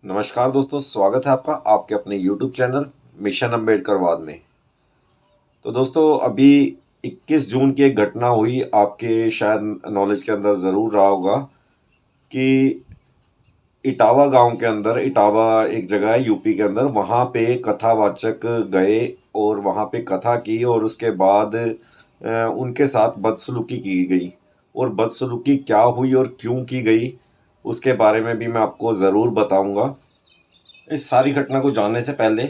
नमस्कार दोस्तों, स्वागत है आपका आपके अपने YouTube चैनल मिशन अम्बेडकरवाद में। तो दोस्तों, अभी 21 जून की एक घटना हुई, आपके शायद नॉलेज के अंदर ज़रूर रहा होगा कि इटावा गांव के अंदर, इटावा एक जगह है यूपी के अंदर, वहाँ पे कथावाचक गए और वहाँ पे कथा की और उसके बाद उनके साथ बदसलूकी की गई। और बदसलूकी क्या हुई और क्यों की गई, उसके बारे में भी मैं आपको ज़रूर बताऊंगा। इस सारी घटना को जानने से पहले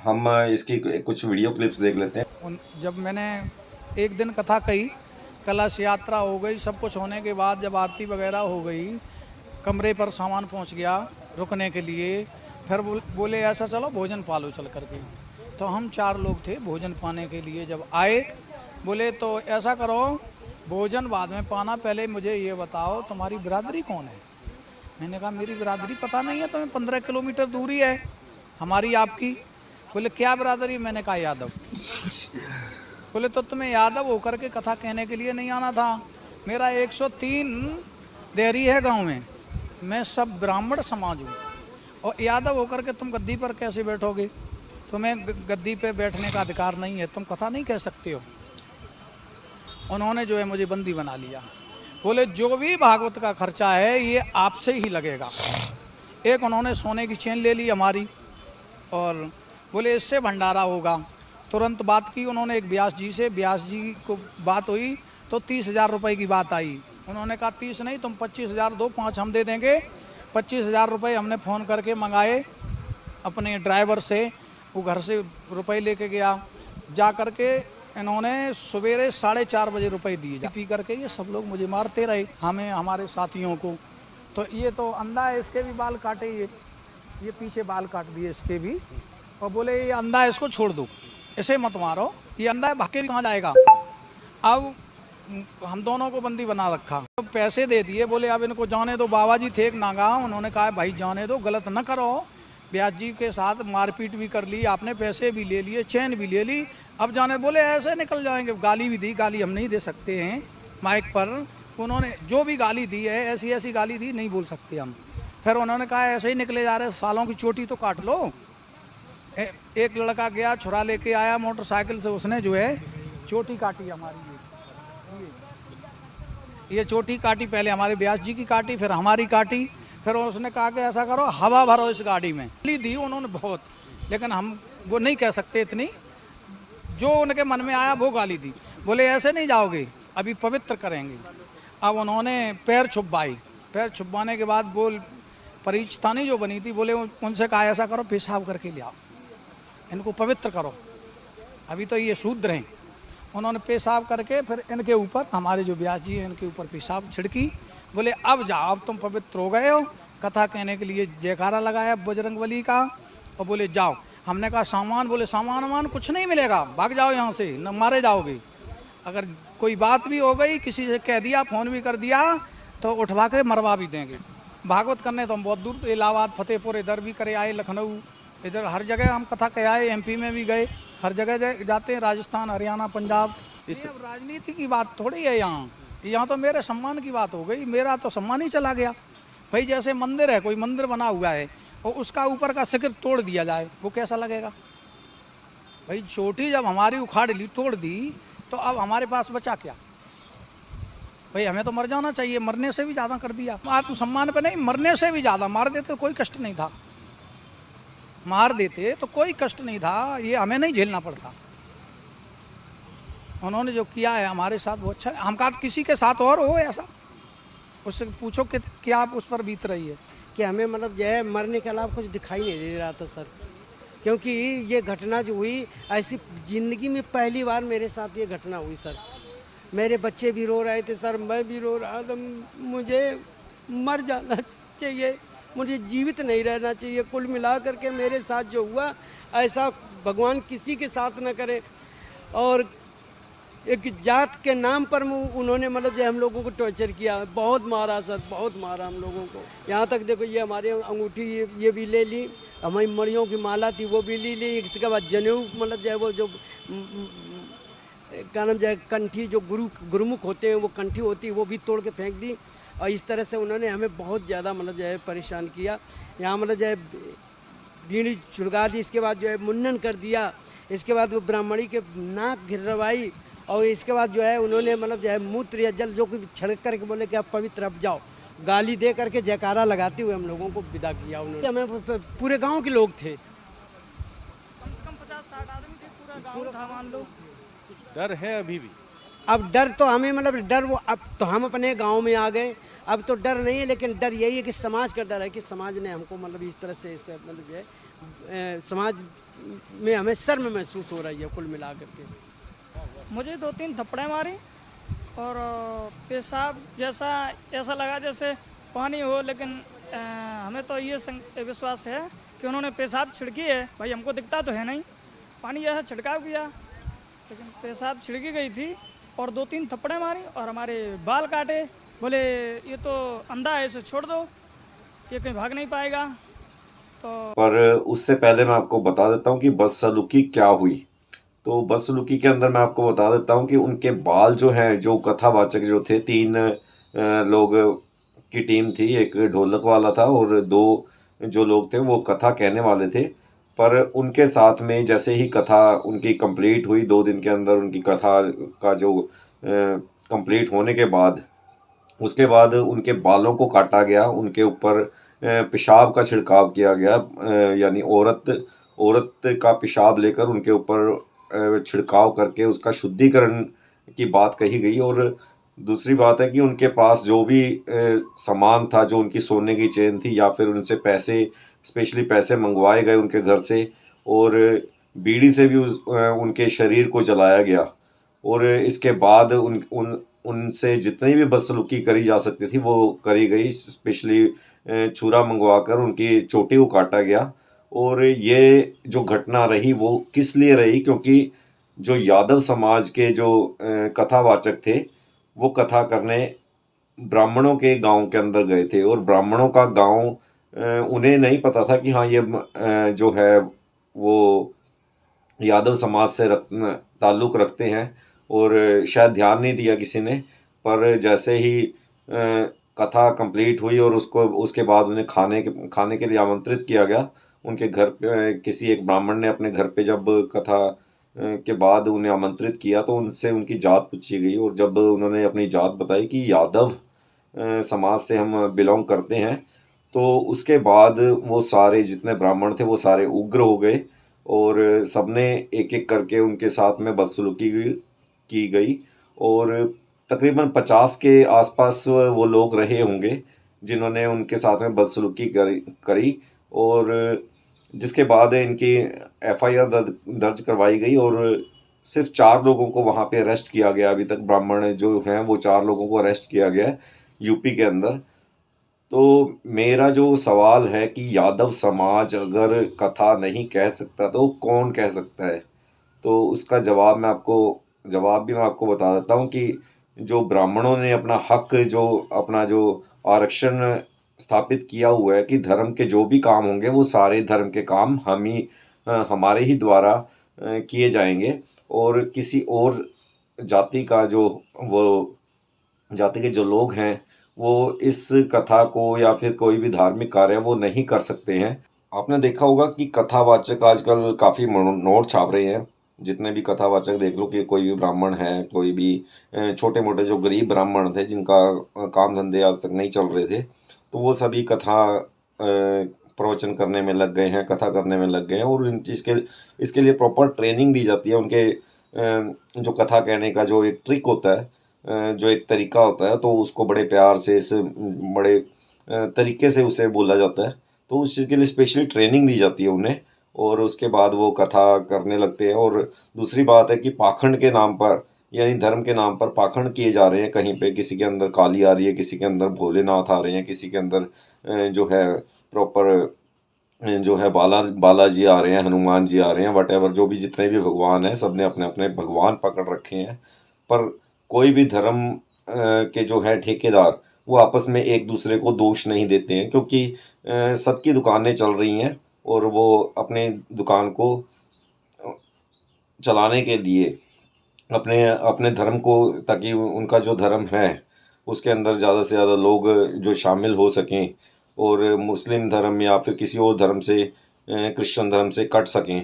हम इसकी कुछ वीडियो क्लिप्स देख लेते हैं। जब मैंने एक दिन कथा कही, कलश यात्रा हो गई, सब कुछ होने के बाद जब आरती वगैरह हो गई, कमरे पर सामान पहुंच गया रुकने के लिए। फिर बोले ऐसा चलो भोजन पालो चल करके। तो हम 4 लोग थे भोजन पाने के लिए। जब आए बोले तो ऐसा करो, भोजन बाद में पाना, पहले मुझे ये बताओ तुम्हारी बिरादरी कौन है। मैंने कहा मेरी बिरादरी पता नहीं है, तुम्हें 15 किलोमीटर दूरी है हमारी आपकी। बोले क्या बिरादरी, मैंने कहा यादव। बोले तो तुम्हें यादव होकर के कथा कहने के लिए नहीं आना था। मेरा 103 देहरी है गांव में, मैं सब ब्राह्मण समाज हूँ, और यादव होकर के तुम गद्दी पर कैसे बैठोगे? तुम्हें गद्दी पे बैठने का अधिकार नहीं है, तुम कथा नहीं कह सकते हो। उन्होंने जो है मुझे बंदी बना लिया। बोले जो भी भागवत का खर्चा है ये आपसे ही लगेगा। एक उन्होंने सोने की चेन ले ली हमारी, और बोले इससे भंडारा होगा। तुरंत बात की उन्होंने एक व्यास जी से, व्यास जी को बात हुई तो 30,000 रुपये की बात आई। उन्होंने कहा 30 नहीं, तुम 25,000 दो, 5 हम दे देंगे। 25,000 रुपये हमने फ़ोन करके मंगाए अपने ड्राइवर से, वो घर से रुपए लेके गया। जा करके इन्होंने सवेरे 4:30 बजे रुपए दिए। पी करके ये सब लोग मुझे मारते रहे, हमें, हमारे साथियों को। तो ये तो अंधा है, इसके भी बाल काटे, ये पीछे बाल काट दिए इसके भी। और बोले ये अंधा है, इसको छोड़ दो, इसे मत मारो, ये अंधा है, भाग के भी कहाँ जाएगा। अब हम दोनों को बंदी बना रखा। तो पैसे दे दिए, बोले अब इनको जाने दो। बाबा जी थे एक नागा, उन्होंने कहा भाई जाने दो, गलत न करो। ब्यास जी के साथ मारपीट भी कर ली आपने, पैसे भी ले लिए, चैन भी ले ली, अब जाने। बोले ऐसे निकल जाएंगे। गाली भी दी, गाली हम नहीं दे सकते हैं माइक पर। उन्होंने जो भी गाली दी है, ऐसी ऐसी गाली दी, नहीं बोल सकते हम। फिर उन्होंने कहा ऐसे ही निकले जा रहे, सालों की चोटी तो काट लो। एक लड़का गया, छुरा लेके आया मोटरसाइकिल से, उसने जो है चोटी काटी हमारी। ये चोटी काटी, पहले हमारे व्यास जी की काटी, फिर हमारी काटी। फिर उसने कहा कि ऐसा करो, हवा भरो इस गाड़ी में। गाली दी उन्होंने बहुत, लेकिन हम वो नहीं कह सकते इतनी, जो उनके मन में आया वो गाली दी। बोले ऐसे नहीं जाओगे, अभी पवित्र करेंगे। अब उन्होंने पैर छुपवाई, पैर छुपवाने के बाद बोल परिचतानी जो बनी थी, बोले उनसे कहा ऐसा करो, पेशाब करके ले आओ, इनको पवित्र करो, अभी तो ये शूद्र हैं। उन्होंने पेशाब करके फिर इनके ऊपर, हमारे जो व्यास जी हैं, इनके ऊपर पेशाब छिड़की। बोले अब जाओ, अब तुम पवित्र हो गए हो। कथा कहने के लिए जयकारा लगाया बजरंगबली का, और बोले जाओ। हमने कहा सामान, बोले सामान वामान कुछ नहीं मिलेगा, भाग जाओ यहाँ से, न मारे जाओगे। अगर कोई बात भी हो गई, किसी से कह दिया, फ़ोन भी कर दिया, तो उठवा के मरवा भी देंगे। भागवत करने तो हम बहुत दूर, इलाहाबाद, फतेहपुर, इधर भी करे आए, लखनऊ, इधर हर जगह हम कथा कह आए। एमपी में भी गए, हर जगह जाते हैं, राजस्थान, हरियाणा, पंजाब। इस अब राजनीति की बात थोड़ी है यहाँ तो मेरे सम्मान की बात हो गई। मेरा तो सम्मान ही चला गया भाई। जैसे मंदिर है, कोई मंदिर बना हुआ है और उसका ऊपर का शिखर तोड़ दिया जाए, वो कैसा लगेगा भाई? चोटी जब हमारी उखाड़ ली, तोड़ दी, तो अब हमारे पास बचा क्या भाई? हमें तो मर जाना चाहिए, मरने से भी ज़्यादा कर दिया। आत्मसम्मान पे नहीं, मरने से भी ज़्यादा। मार देते तो कोई कष्ट नहीं था, मार देते तो कोई कष्ट नहीं था, ये हमें नहीं झेलना पड़ता। उन्होंने जो किया है हमारे साथ वो अच्छा है। हम कहा किसी के साथ और हो ऐसा, उससे पूछो कि क्या आप उस पर बीत रही है। कि हमें मतलब जो है मरने के अलावा कुछ दिखाई नहीं दे रहा था सर, क्योंकि ये घटना जो हुई, ऐसी ज़िंदगी में पहली बार मेरे साथ ये घटना हुई सर। मेरे बच्चे भी रो रहे थे सर, मैं भी रो रहा था। मुझे मर जाना चाहिए, मुझे जीवित नहीं रहना चाहिए। कुल मिला करके मेरे साथ जो हुआ, ऐसा भगवान किसी के साथ न करे। और एक जात के नाम पर उन्होंने मतलब जो हम लोगों को टॉर्चर किया, बहुत मारा सर, बहुत मारा हम लोगों को। यहाँ तक देखो, ये हमारी अंगूठी ये भी ले ली, हमारी मड़ियों की माला थी वो भी ले ली। इसके बाद जनेऊ, मतलब जो है वो जो क्या नाम जो है कंठी, जो गुरुमुख होते हैं, वो कंठी होती है, वो भी तोड़ के फेंक दी। और इस तरह से उन्होंने हमें बहुत ज़्यादा मतलब जो है परेशान किया। यहाँ मतलब जो है बीड़ी छुड़का दी, इसके बाद जो है मुंडन कर दिया, इसके बाद वो ब्राह्मणी के नाक गिरवाई, और इसके बाद जो है उन्होंने मतलब जो है मूत्र या जल जो कुछ छिड़क करके बोले कि आप पवित्र अब जाओ, गाली दे करके जयकारा लगाते हुए हम लोगों को विदा किया उन्होंने। हमें पूरे गांव के लोग थे, कम से कम 50-60 आदमी थे, पूरा गाँव था मान लो। डर है अभी भी? अब डर तो हमें मतलब डर वो अब तो हम अपने गांव में आ गए, अब तो डर नहीं है, लेकिन डर यही है कि समाज का डर है कि समाज ने हमको मतलब इस तरह से मतलब जो है समाज में हमें शर्म महसूस हो रही है कुल मिला करके। मुझे 2-3 थप्पड़े मारी और पेशाब जैसा ऐसा लगा जैसे पानी हो, लेकिन हमें तो ये विश्वास है कि उन्होंने पेशाब छिड़की है। भाई हमको दिखता तो है नहीं, पानी जैसा छिड़काव किया, लेकिन पेशाब छिड़की गई थी और 2-3 थप्पड़े मारी और हमारे बाल काटे। बोले ये तो अंधा है, इसे छोड़ दो, ये कहीं भाग नहीं पाएगा। तो पर उससे पहले मैं आपको बता देता हूँ कि बदसलूकी क्या हुई। तो बदसलूकी के अंदर मैं आपको बता देता हूँ कि उनके बाल जो हैं, जो कथावाचक जो थे, 3 लोग की टीम थी, एक ढोलक वाला था और 2 जो लोग थे वो कथा कहने वाले थे। पर उनके साथ में जैसे ही कथा उनकी कंप्लीट हुई, 2 दिन के अंदर उनकी कथा का जो कंप्लीट होने के बाद, उसके बाद उनके बालों को काटा गया, उनके ऊपर पेशाब का छिड़काव किया गया, यानी औरत का पेशाब लेकर उनके ऊपर छिड़काव करके उसका शुद्धिकरण की बात कही गई। और दूसरी बात है कि उनके पास जो भी सामान था, जो उनकी सोने की चेन थी या फिर उनसे पैसे, स्पेशली पैसे मंगवाए गए उनके घर से, और बीड़ी से भी उनके शरीर को जलाया गया। और इसके बाद उनसे जितनी भी बदसलूकी करी जा सकती थी वो करी गई, स्पेशली छुरा मंगवाकर उनकी चोटी को काटा गया। और ये जो घटना रही वो किस लिए रही, क्योंकि जो यादव समाज के जो कथावाचक थे वो कथा करने ब्राह्मणों के गांव के अंदर गए थे, और ब्राह्मणों का गांव, उन्हें नहीं पता था कि हाँ ये जो है वो यादव समाज से ताल्लुक़ रखते हैं, और शायद ध्यान नहीं दिया किसी ने। पर जैसे ही कथा कंप्लीट हुई और उसके बाद उन्हें खाने के लिए आमंत्रित किया गया उनके घर पे, किसी एक ब्राह्मण ने अपने घर पे जब कथा के बाद उन्हें आमंत्रित किया तो उनसे उनकी जात पूछी गई, और जब उन्होंने अपनी जात बताई कि यादव समाज से हम बिलोंग करते हैं, तो उसके बाद वो सारे जितने ब्राह्मण थे वो सारे उग्र हो गए, और सबने एक एक करके उनके साथ में बदसलूकी की गई। और तकरीबन 50 के आसपास वो लोग रहे होंगे जिन्होंने उनके साथ में बदसलूकी करी, और जिसके बाद इनकी एफआईआर दर्ज करवाई गई, और सिर्फ 4 लोगों को वहाँ पे अरेस्ट किया गया। अभी तक ब्राह्मण जो हैं वो 4 लोगों को अरेस्ट किया गया है यूपी के अंदर। तो मेरा जो सवाल है कि यादव समाज अगर कथा नहीं कह सकता तो कौन कह सकता है? तो उसका जवाब भी मैं आपको बता देता हूँ कि जो ब्राह्मणों ने अपना हक, अपना जो आरक्षण स्थापित किया हुआ है कि धर्म के जो भी काम होंगे वो सारे धर्म के काम हमारे ही द्वारा किए जाएंगे, और किसी और जाति का जाति के जो लोग हैं वो इस कथा को या फिर कोई भी धार्मिक कार्य वो नहीं कर सकते हैं। आपने देखा होगा कि कथावाचक आजकल काफ़ी नोट छाप रहे हैं। जितने भी कथावाचक देख लो, कि कोई भी ब्राह्मण है, कोई भी छोटे मोटे जो गरीब ब्राह्मण थे जिनका काम धंधे आज तक नहीं चल रहे थे, तो वो सभी कथा प्रवचन करने में लग गए हैं, कथा करने में लग गए हैं। और इसके लिए प्रॉपर ट्रेनिंग दी जाती है। उनके जो कथा कहने का जो एक ट्रिक होता है, जो एक तरीका होता है, तो उसको बड़े प्यार से, बड़े तरीके से उसे बोला जाता है। तो उस चीज़ के लिए स्पेशली ट्रेनिंग दी जाती है उन्हें, और उसके बाद वो कथा करने लगते हैं। और दूसरी बात है कि पाखंड के नाम पर, यानी धर्म के नाम पर पाखंड किए जा रहे हैं। कहीं पे किसी के अंदर काली आ रही है, किसी के अंदर भोलेनाथ आ रहे हैं, किसी के अंदर जो है प्रॉपर जो है बालाजी आ रहे हैं, हनुमान जी आ रहे हैं, वटेवर जो भी जितने भी भगवान हैं, सब ने अपने अपने भगवान पकड़ रखे हैं। पर कोई भी धर्म के जो है ठेकेदार वो आपस में एक दूसरे को दोष नहीं देते हैं, क्योंकि सबकी दुकानें चल रही हैं और वो अपने दुकान को चलाने के लिए अपने धर्म को, ताकि उनका जो धर्म है उसके अंदर ज़्यादा से ज़्यादा लोग जो शामिल हो सकें और मुस्लिम धर्म या फिर किसी और धर्म से क्रिश्चियन धर्म से कट सकें,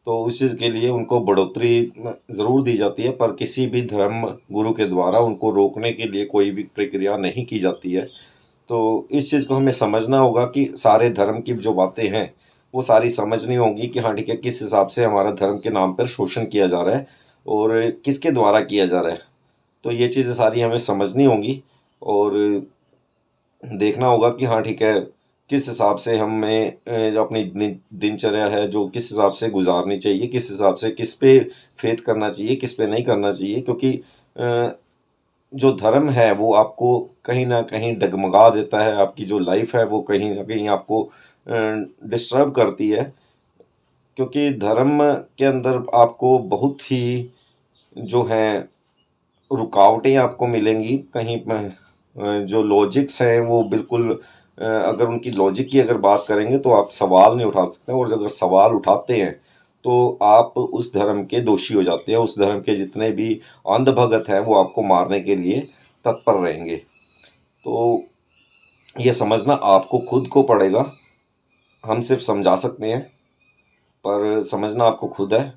तो उस चीज़ के लिए उनको बढ़ोतरी ज़रूर दी जाती है, पर किसी भी धर्म गुरु के द्वारा उनको रोकने के लिए कोई भी प्रक्रिया नहीं की जाती है। तो इस चीज़ को हमें समझना होगा कि सारे धर्म की जो बातें हैं वो सारी समझनी होगी कि हाँ ठीक है, किस हिसाब से हमारा धर्म के नाम पर शोषण किया जा रहा है और किसके द्वारा किया जा रहा है। तो ये चीज़ें सारी हमें समझनी होंगी और देखना होगा कि हाँ ठीक है, किस हिसाब से हमें जो अपनी दिनचर्या है जो किस हिसाब से गुजारनी चाहिए, किस हिसाब से किस पे फेथ करना चाहिए, किस पे नहीं करना चाहिए, क्योंकि जो धर्म है वो आपको कहीं ना कहीं डगमगा देता है, आपकी जो लाइफ है वो कहीं ना कहीं आपको डिस्टर्ब करती है, क्योंकि धर्म के अंदर आपको बहुत ही जो है रुकावटें आपको मिलेंगी कहीं जो लॉजिक्स हैं वो बिल्कुल अगर उनकी लॉजिक की अगर बात करेंगे तो आप सवाल नहीं उठा सकते, और अगर सवाल उठाते हैं तो आप उस धर्म के दोषी हो जाते हैं। उस धर्म के जितने भी अंधभगत हैं वो आपको मारने के लिए तत्पर रहेंगे। तो ये समझना आपको खुद को पड़ेगा, हम सिर्फ समझा सकते हैं, पर समझना आपको खुद है।